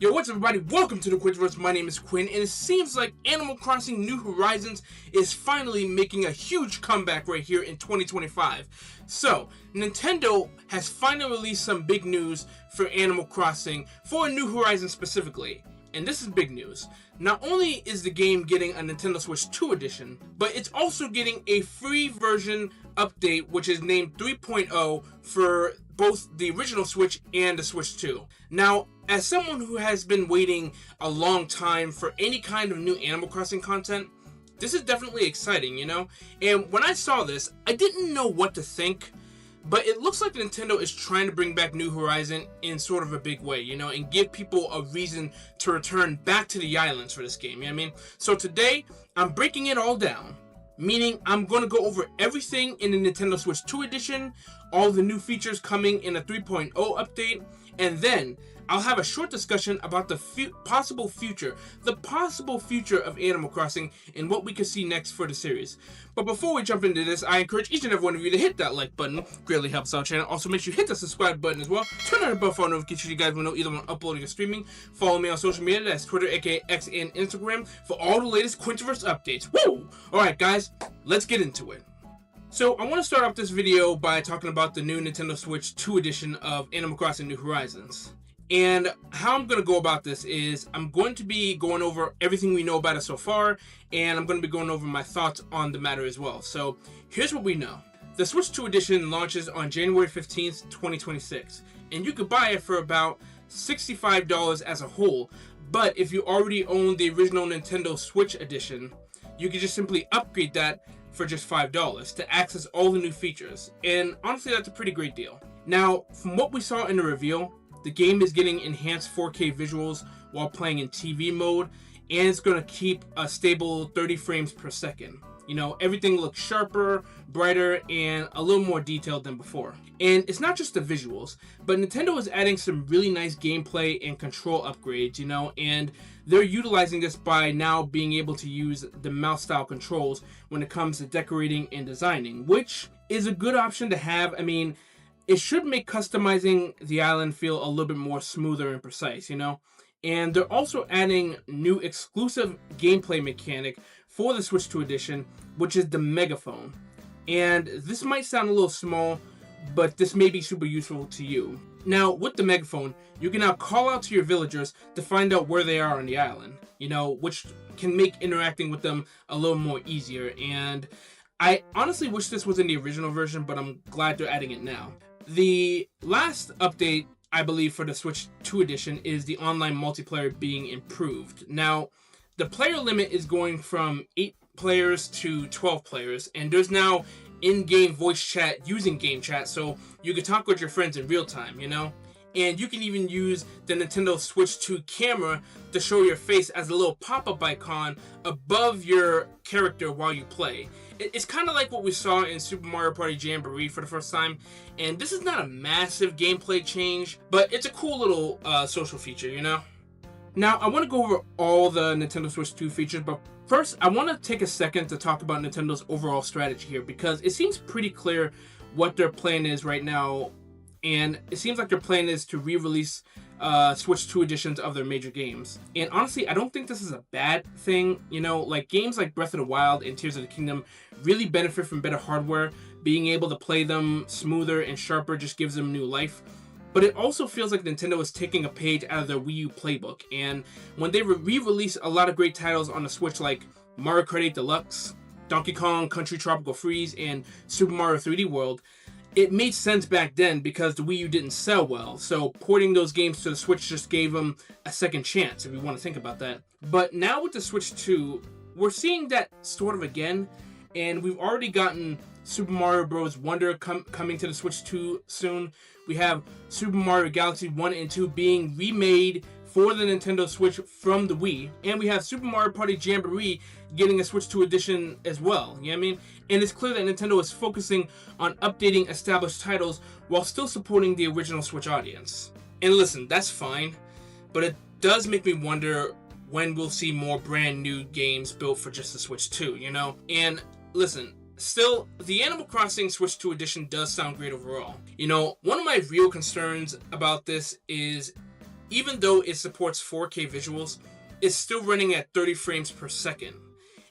Yo, what's up everybody? Welcome to the Quinverse. My name is Quinn, and it seems like Animal Crossing New Horizons is finally making a huge comeback right here in 2025. So, Nintendo has finally released some big news for Animal Crossing for New Horizons specifically. And this is big news. Not only is the game getting a Nintendo Switch 2 edition, but it's also getting a free version update, which is named 3.0 for both the original Switch and the Switch 2. Now, as someone who has been waiting a long time for any kind of new Animal Crossing content, this is definitely exciting, you know? And when I saw this, I didn't know what to think, but it looks like Nintendo is trying to bring back New Horizon in sort of a big way, you know, and give people a reason to return back to the islands for this game, you know what I mean? So today, I'm breaking it all down, meaning I'm going to go over everything in the Nintendo Switch 2 edition, all the new features coming in a 3.0 update, and then I'll have a short discussion about the possible future of Animal Crossing and what we could see next for the series. But before we jump into this, I encourage each and every one of you to hit that like button. Greatly helps out the channel. Also, make sure you hit the subscribe button as well. Turn on the bell for notifications so you guys will know either when I'm uploading or streaming. Follow me on social media. That's Twitter, aka X, and Instagram for all the latest Quinverse updates. Woo! Alright guys, let's get into it. So, I want to start off this video by talking about the new Nintendo Switch 2 edition of Animal Crossing New Horizons. And how I'm going to go about this is I'm going to be going over everything we know about it so far, and I'm going to be going over my thoughts on the matter as well. So here's what we know. The Switch 2 edition launches on January 15th, 2026, and you could buy it for about $65 as a whole, but if you already own the original Nintendo Switch edition, you can just simply upgrade that for just $5 to access all the new features, and honestly that's a pretty great deal. Now, from what we saw in the reveal, the game is getting enhanced 4K visuals while playing in TV mode, and it's going to keep a stable 30 frames per second. You know, everything looks sharper, brighter, and a little more detailed than before. And it's not just the visuals, but Nintendo is adding some really nice gameplay and control upgrades, you know, and they're utilizing this by now being able to use the mouse style controls when it comes to decorating and designing, which is a good option to have. I mean, it should make customizing the island feel a little bit more smoother and precise, you know? And they're also adding new exclusive gameplay mechanic for the Switch 2 edition, which is the megaphone. And this might sound a little small, but this may be super useful to you. Now, with the megaphone, you can now call out to your villagers to find out where they are on the island, you know, which can make interacting with them a little more easier. And I honestly wish this was in the original version, but I'm glad they're adding it now. The last update, I believe, for the Switch 2 edition is the online multiplayer being improved. Now, the player limit is going from 8 players to 12 players, and there's now in-game voice chat using game chat, so you can talk with your friends in real time, you know? And you can even use the Nintendo Switch 2 camera to show your face as a little pop-up icon above your character while you play. It's kind of like what we saw in Super Mario Party Jamboree for the first time, and this is not a massive gameplay change, but it's a cool little social feature, you know? Now, I want to go over all the Nintendo Switch 2 features, but first, I want to take a second to talk about Nintendo's overall strategy here, because it seems pretty clear what their plan is right now, and it seems like their plan is to re-release Switch 2 editions of their major games. And honestly, I don't think this is a bad thing. You know, like games like Breath of the Wild and Tears of the Kingdom really benefit from better hardware. Being able to play them smoother and sharper just gives them new life. But it also feels like Nintendo is taking a page out of their Wii U playbook. And when they re-release a lot of great titles on the Switch like Mario Kart 8 Deluxe, Donkey Kong Country Tropical Freeze, and Super Mario 3D World, it made sense back then because the Wii U didn't sell well, so porting those games to the Switch just gave them a second chance, if you want to think about that. But now with the Switch 2, we're seeing that sort of again, and we've already gotten Super Mario Bros. Wonder coming to the Switch 2 soon. We have Super Mario Galaxy 1 and 2 being remade for the Nintendo Switch from the Wii, and we have Super Mario Party Jamboree getting a Switch 2 edition as well, you know what I mean? And it's clear that Nintendo is focusing on updating established titles while still supporting the original Switch audience. And listen, that's fine, but it does make me wonder when we'll see more brand new games built for just the Switch 2, you know? And listen, still, the Animal Crossing Switch 2 edition does sound great overall. You know, one of my real concerns about this is even though it supports 4K visuals, it's still running at 30 frames per second.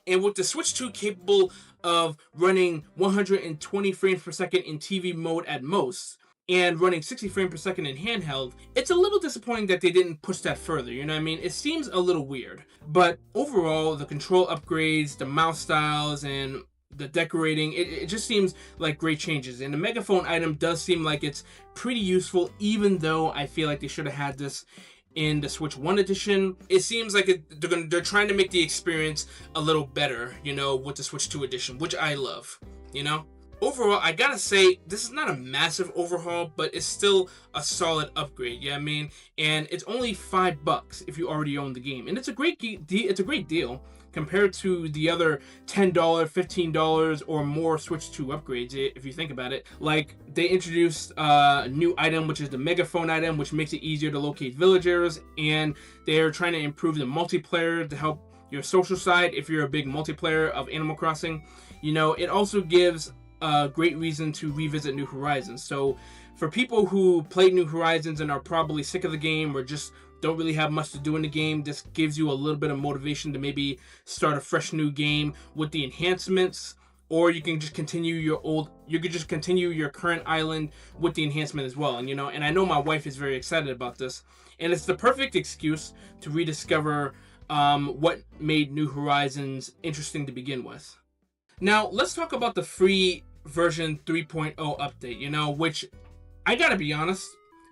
And with the Switch 2 capable of running 120 frames per second in TV mode at most, and running 60 frames per second in handheld, it's a little disappointing that they didn't push that further, you know what I mean? It seems a little weird. But overall, the control upgrades, the mouse styles, and the decorating, it just seems like great changes. And the megaphone item does seem like it's pretty useful, even though I feel like they should have had this in the Switch 1 edition. It seems like they're trying to make the experience a little better, you know, with the Switch 2 edition, which I love, you know? Overall, I gotta say, this is not a massive overhaul, but it's still a solid upgrade, you know what I mean? And it's only $5 if you already own the game. And it's a great deal compared to the other $10, $15 or more Switch 2 upgrades, if you think about it. Like, they introduced a new item, which is the megaphone item, which makes it easier to locate villagers, and they're trying to improve the multiplayer to help your social side if you're a big multiplayer of Animal Crossing. You know, it also gives a great reason to revisit New Horizons. So for people who played New Horizons and are probably sick of the game or just don't really have much to do in the game, this gives you a little bit of motivation to maybe start a fresh new game with the enhancements, or you can just continue your current island with the enhancement as well. And you know, and I know my wife is very excited about this, and it's the perfect excuse to rediscover what made New Horizons interesting to begin with. Now, let's talk about the free version 3.0 update, you know, which, I gotta be honest,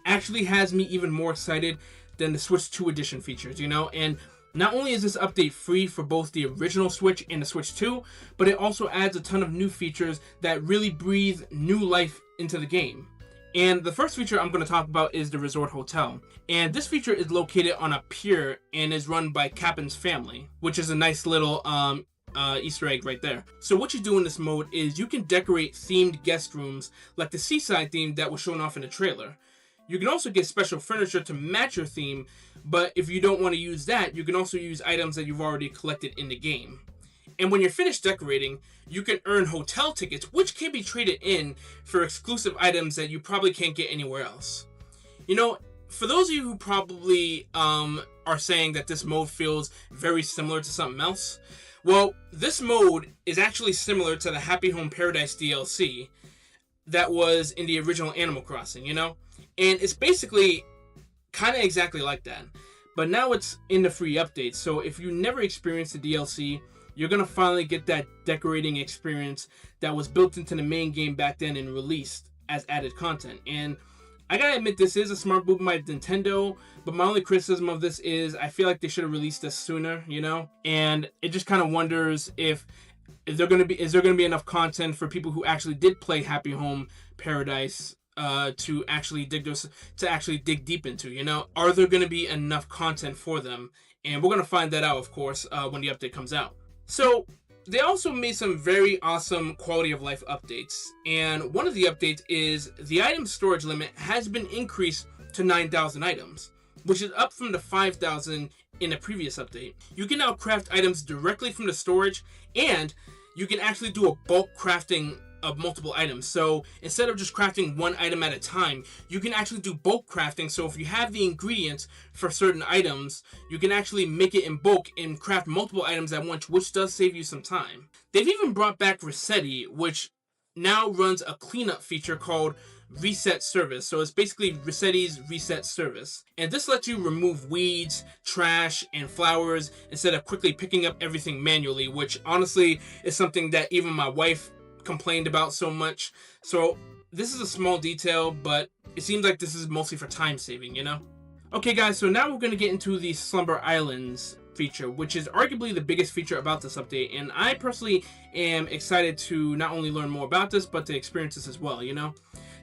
actually has me even more excited than the Switch 2 edition features, you know. And not only is this update free for both the original Switch and the Switch 2, but it also adds a ton of new features that really breathe new life into the game. And the first feature I'm going to talk about is the Resort Hotel. And this feature is located on a pier and is run by Captain's family, which is a nice little Easter egg right there. So what you do in this mode is you can decorate themed guest rooms like the seaside theme that was shown off in the trailer. You can also get special furniture to match your theme, but if you don't want to use that, you can also use items that you've already collected in the game. And when you're finished decorating, you can earn hotel tickets, which can be traded in for exclusive items that you probably can't get anywhere else. You know, for those of you who probably are saying that this mode feels very similar to something else, well, this mode is actually similar to the Happy Home Paradise DLC that was in the original Animal Crossing, you know? And it's basically kind of exactly like that. But now it's in the free update, so if you never experienced the DLC, you're going to finally get that decorating experience that was built into the main game back then and released as added content. And I gotta admit, this is a smart move by Nintendo, but my only criticism of this is I feel like they should have released this sooner, you know? And it just kind of wonders if is there gonna be enough content for people who actually did play Happy Home Paradise to actually dig deep into, you know? Are there gonna be enough content for them? And we're gonna find that out, of course, when the update comes out. So they also made some very awesome quality of life updates, and one of the updates is the item storage limit has been increased to 9,000 items, which is up from the 5,000 in the previous update. You can now craft items directly from the storage, and you can actually do a bulk crafting of multiple items. So instead of just crafting one item at a time, you can actually do bulk crafting. So if you have the ingredients for certain items, you can actually make it in bulk and craft multiple items at once, which does save you some time. They've even brought back Resetti, which now runs a cleanup feature called Reset Service. So it's basically Resetti's reset service. And this lets you remove weeds, trash, and flowers instead of quickly picking up everything manually, which honestly is something that even my wife complained about so much. So this is a small detail, but it seems like this is mostly for time saving, you know? Okay guys, so now we're going to get into the Slumber Islands feature, which is arguably the biggest feature about this update, and I personally am excited to not only learn more about this, but to experience this as well, you know?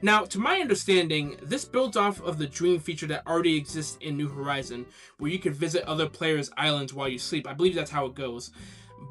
Now, to my understanding, this builds off of the Dream feature that already exists in New Horizon, where you can visit other players' islands while you sleep. I believe that's how it goes.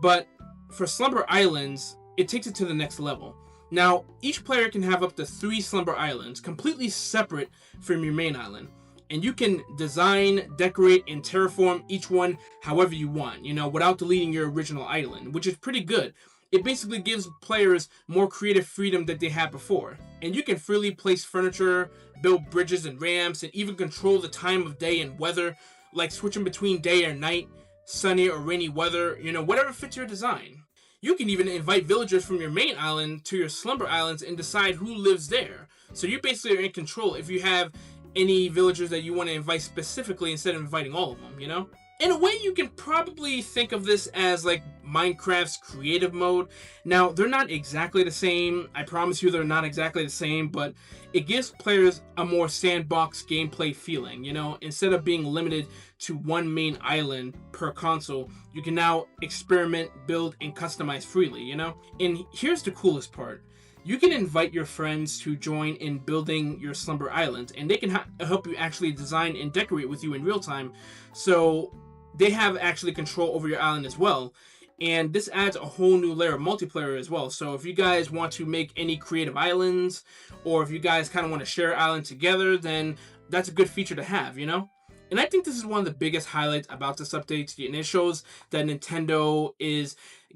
But for Slumber Islands, it takes it to the next level. Now, each player can have up to 3 Slumber Islands, completely separate from your main island. And you can design, decorate, and terraform each one however you want, you know, without deleting your original island, which is pretty good. it basically gives players more creative freedom that they had before. And you can freely place furniture, build bridges and ramps, and even control the time of day and weather, like switching between day or night, sunny or rainy weather, whatever fits your design. You can even invite villagers from your main island to your Slumber Islands and decide who lives there. So you basically are in control if you have any villagers that you want to invite specifically instead of inviting all of them, In a way, you can probably think of this as like Minecraft's creative mode. Now, they're not exactly the same. I promise you they're not exactly the same, but it gives players a more sandbox gameplay feeling, Instead of being limited to one main island per console, you can now experiment, build, and customize freely, And here's the coolest part. You can invite your friends to join in building your Slumber Island, and they can help you actually design and decorate with you in real time. So they have actually control over your island as well. And this adds a whole new layer of multiplayer as well. So if you guys want to make any creative islands, or if you guys kind of want to share an island together, then that's a good feature to have, And I think this is one of the biggest highlights about this update, and it shows that Nintendo is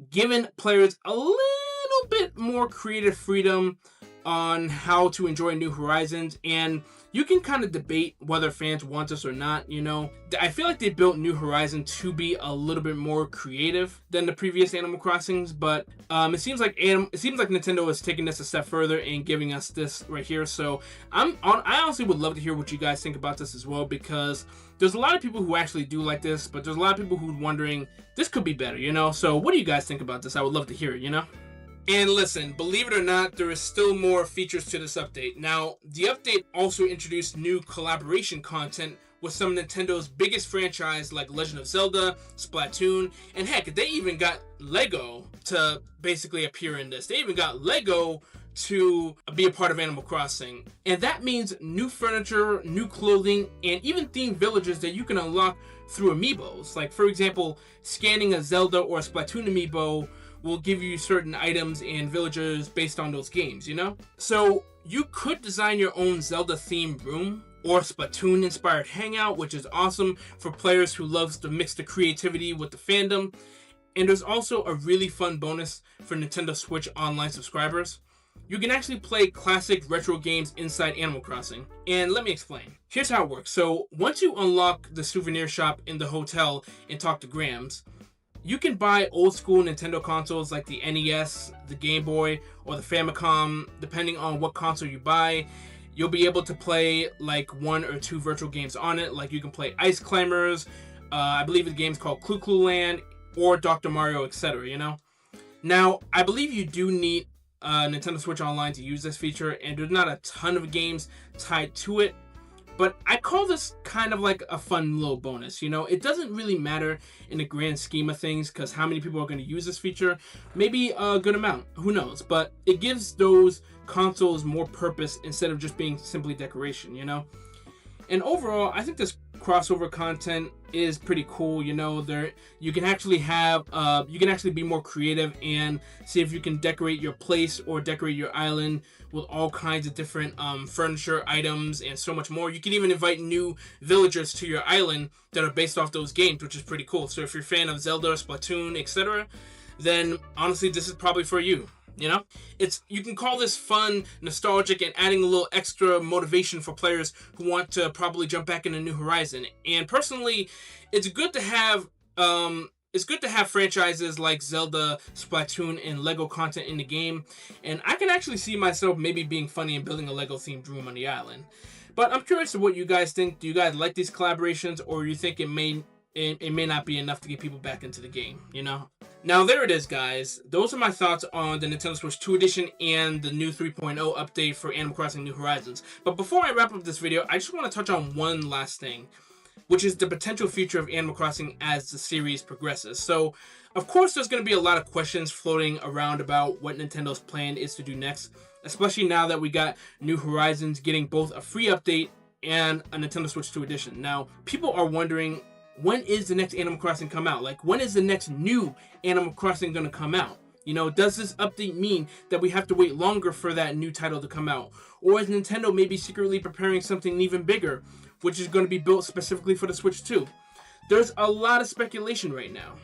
giving players a little bit more creative freedom on how to enjoy New Horizons, and you can kind of debate whether fans want this or not, I feel like they built New Horizons to be a little bit more creative than the previous Animal Crossings, but it seems like Nintendo is taking this a step further and giving us this right here. So I honestly would love to hear what you guys think about this as well, because there's a lot of people who actually do like this, but there's a lot of people who are wondering, this could be better, So what do you guys think about this? I would love to hear it, And listen, believe it or not, there is still more features to this update. Now, the update also introduced new collaboration content with some of Nintendo's biggest franchise like Legend of Zelda, Splatoon, and heck, they even got LEGO to basically appear in this. They even got LEGO to be a part of Animal Crossing. And that means new furniture, new clothing, and even themed villages that you can unlock through amiibos. Like, for example, scanning a Zelda or a Splatoon amiibo will give you certain items and villagers based on those games, So you could design your own Zelda-themed room or Splatoon-inspired hangout, which is awesome for players who loves to mix the creativity with the fandom. And there's also a really fun bonus for Nintendo Switch Online subscribers. You can actually play classic retro games inside Animal Crossing. And let me explain. Here's how it works. So once you unlock the souvenir shop in the hotel and talk to Grams, you can buy old school Nintendo consoles like the NES, the Game Boy, or the Famicom. Depending on what console you buy, you'll be able to play like 1 or 2 virtual games on it. Like you can play Ice Climbers, I believe the game's called Clu Clu Land, or Dr. Mario, etc. Now, I believe you do need Nintendo Switch Online to use this feature, and there's not a ton of games tied to it. But I call this kind of like a fun little bonus, It doesn't really matter in the grand scheme of things, because how many people are going to use this feature? Maybe a good amount, who knows? But it gives those consoles more purpose instead of just being simply decoration, And overall, I think this crossover content is pretty cool. There you can actually be more creative and see if you can decorate your place or decorate your island with all kinds of different furniture items and so much more. You can even invite new villagers to your island that are based off those games, which is pretty cool. So if you're a fan of Zelda, Splatoon, etc., then honestly, this is probably for you. You can call this fun, nostalgic, and adding a little extra motivation for players who want to probably jump back into New Horizon. And personally, it's good to have franchises like Zelda, Splatoon, and LEGO content in the game. And I can actually see myself maybe being funny and building a LEGO themed room on the island. But I'm curious to what you guys think. Do you guys like these collaborations, or you think it may not be enough to get people back into the game, Now, there it is, guys. Those are my thoughts on the Nintendo Switch 2 Edition and the new 3.0 update for Animal Crossing New Horizons. But before I wrap up this video, I just want to touch on one last thing, which is the potential future of Animal Crossing as the series progresses. So, of course, there's going to be a lot of questions floating around about what Nintendo's plan is to do next, especially now that we got New Horizons getting both a free update and a Nintendo Switch 2 Edition. Now, people are wondering, when is the next Animal Crossing come out? Like, when is the next new Animal Crossing going to come out? Does this update mean that we have to wait longer for that new title to come out? Or is Nintendo maybe secretly preparing something even bigger, which is going to be built specifically for the Switch 2? There's a lot of speculation right now.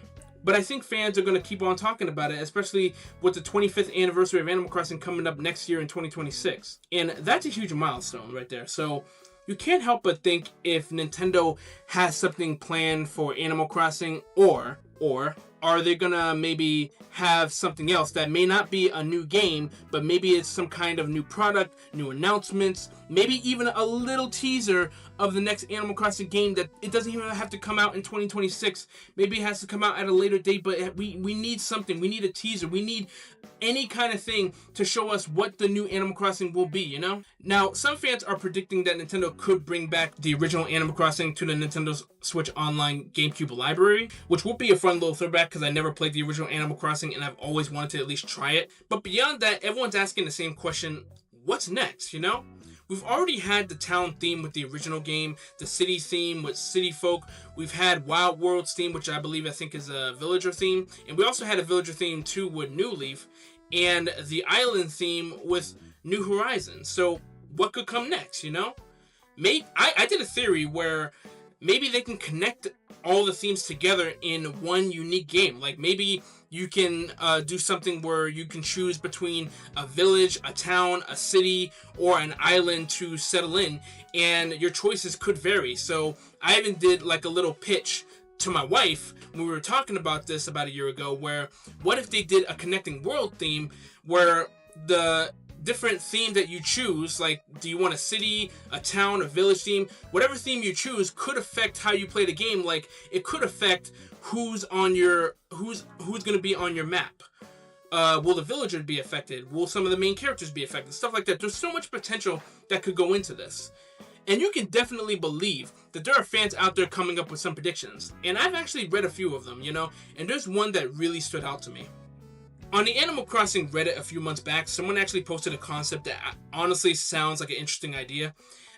But I think fans are going to keep on talking about it, especially with the 25th anniversary of Animal Crossing coming up next year in 2026. And that's a huge milestone right there. So you can't help but think if Nintendo has something planned for Animal Crossing, or are they gonna maybe have something else that may not be a new game, but maybe it's some kind of new product, new announcements, maybe even a little teaser of the next Animal Crossing game that it doesn't even have to come out in 2026. Maybe it has to come out at a later date, but we need something. We need a teaser. We need any kind of thing to show us what the new Animal Crossing will be, you know? Now, some fans are predicting that Nintendo could bring back the original Animal Crossing to the Nintendo Switch Online GameCube library, which would be a fun little throwback because I never played the original Animal Crossing and I've always wanted to at least try it. But beyond that, everyone's asking the same question, what's next, you know? We've already had the town theme with the original game, the city theme with City Folk. We've had Wild Worlds theme, which I think is a villager theme. And we also had a villager theme too with New Leaf. And the island theme with New Horizons. So what could come next, you know? Maybe I did a theory where maybe they can connect all the themes together in one unique game. Like maybe you can do something where you can choose between a village, a town, a city, or an island to settle in, and your choices could vary. So I even did like a little pitch to my wife when we were talking about this about a year ago, where what if they did a connecting world theme where the different theme that you choose, like do you want a city, a town, a village theme, whatever theme you choose could affect how you play the game. Like it could affect who's going to be on your map. Will the villager be affected? Will some of the main characters be affected? Stuff like that. There's so much potential that could go into this. And you can definitely believe that there are fans out there coming up with some predictions. And I've actually read a few of them, you know, and there's one that really stood out to me. On the Animal Crossing Reddit a few months back, someone actually posted a concept that honestly sounds like an interesting idea.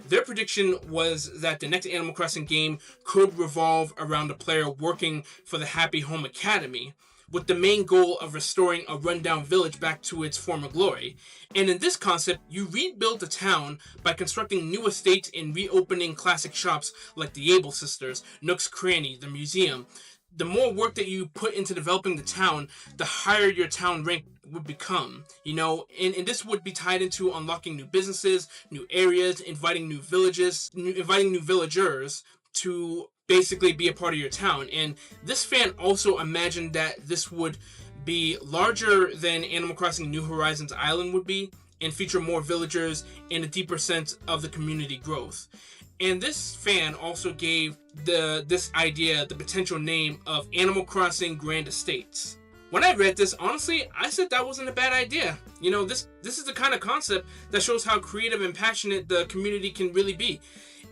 Their prediction was that the next Animal Crossing game could revolve around the player working for the Happy Home Academy, with the main goal of restoring a rundown village back to its former glory. And in this concept, you rebuild the town by constructing new estates and reopening classic shops like the Able Sisters, Nook's Cranny, the museum. The more work that you put into developing the town, the higher your town rank would become, you know, and this would be tied into unlocking new businesses, new areas, inviting new villagers to basically be a part of your town. And this fan also imagined that this would be larger than Animal Crossing New Horizons Island would be, and feature more villagers and a deeper sense of the community growth. And this fan also gave this idea the potential name of Animal Crossing Grand Estates. When I read this, honestly, I said that wasn't a bad idea. You know, this is the kind of concept that shows how creative and passionate the community can really be.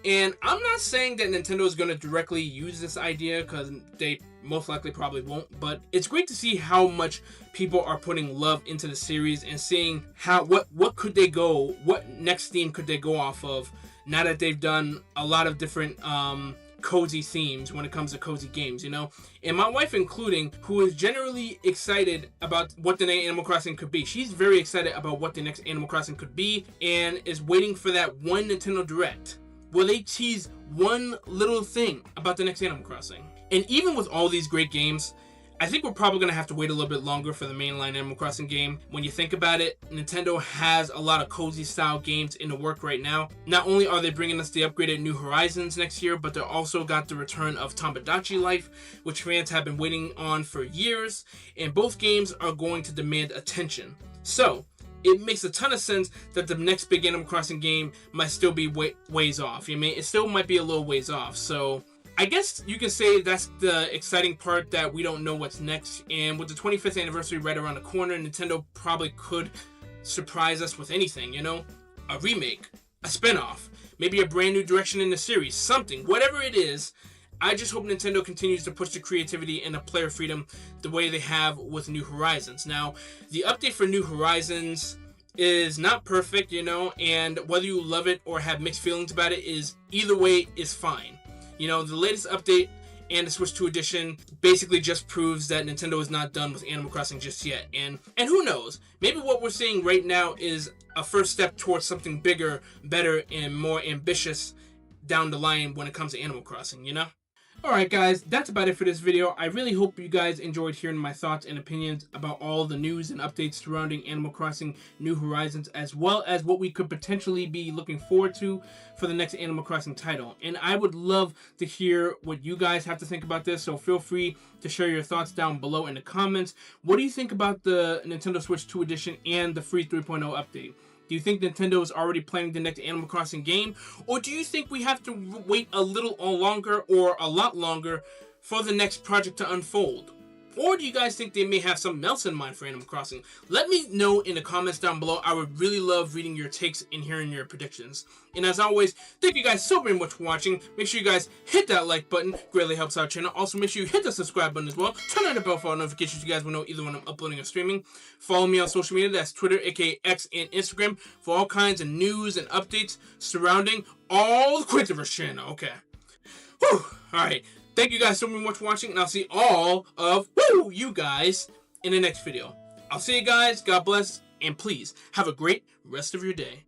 And I'm not saying that Nintendo is going to directly use this idea, because they most likely probably won't, but it's great to see how much people are putting love into the series and seeing what next theme could they go off of, now that they've done a lot of different cozy themes when it comes to cozy games, you know? And my wife including, who is generally excited about what the next Animal Crossing could be. She's very excited about what the next Animal Crossing could be and is waiting for that one Nintendo Direct. Will they tease one little thing about the next Animal Crossing? And even with all these great games, I think we're probably going to have to wait a little bit longer for the mainline Animal Crossing game. When you think about it, Nintendo has a lot of cozy style games in the work right now. Not only are they bringing us the upgraded New Horizons next year, but they also got the return of Tomodachi Life, which fans have been waiting on for years, and both games are going to demand attention. So it makes a ton of sense that the next big Animal Crossing game might still be ways off. I mean, it still might be a little ways off. So I guess you can say that's the exciting part, that we don't know what's next. And with the 25th anniversary right around the corner, Nintendo probably could surprise us with anything, you know? A remake, a spinoff, maybe a brand new direction in the series, something, whatever it is. I just hope Nintendo continues to push the creativity and the player freedom the way they have with New Horizons. Now, the update for New Horizons is not perfect, you know, and whether you love it or have mixed feelings about it, is either way is fine. You know, the latest update and the Switch 2 edition basically just proves that Nintendo is not done with Animal Crossing just yet. And who knows, maybe what we're seeing right now is a first step towards something bigger, better, and more ambitious down the line when it comes to Animal Crossing, you know? Alright guys, that's about it for this video. I really hope you guys enjoyed hearing my thoughts and opinions about all the news and updates surrounding Animal Crossing New Horizons, as well as what we could potentially be looking forward to for the next Animal Crossing title. And I would love to hear what you guys have to think about this, so feel free to share your thoughts down below in the comments. What do you think about the Nintendo Switch 2 edition and the free 3.0 update? Do you think Nintendo is already planning the next Animal Crossing game? Or do you think we have to wait a little longer or a lot longer for the next project to unfold? Or do you guys think they may have something else in mind for Animal Crossing? Let me know in the comments down below. I would really love reading your takes and hearing your predictions. And as always, thank you guys so very much for watching. Make sure you guys hit that like button. Greatly helps our channel. Also, make sure you hit the subscribe button as well. Turn on the bell for all notifications so you guys will know either when I'm uploading or streaming. Follow me on social media. That's Twitter, aka X, and Instagram for all kinds of news and updates surrounding all the Quintiverse channel. Okay. Whew. Alright. Thank you guys so much for watching, and I'll see all of you guys in the next video. I'll see you guys. God bless, and please have a great rest of your day.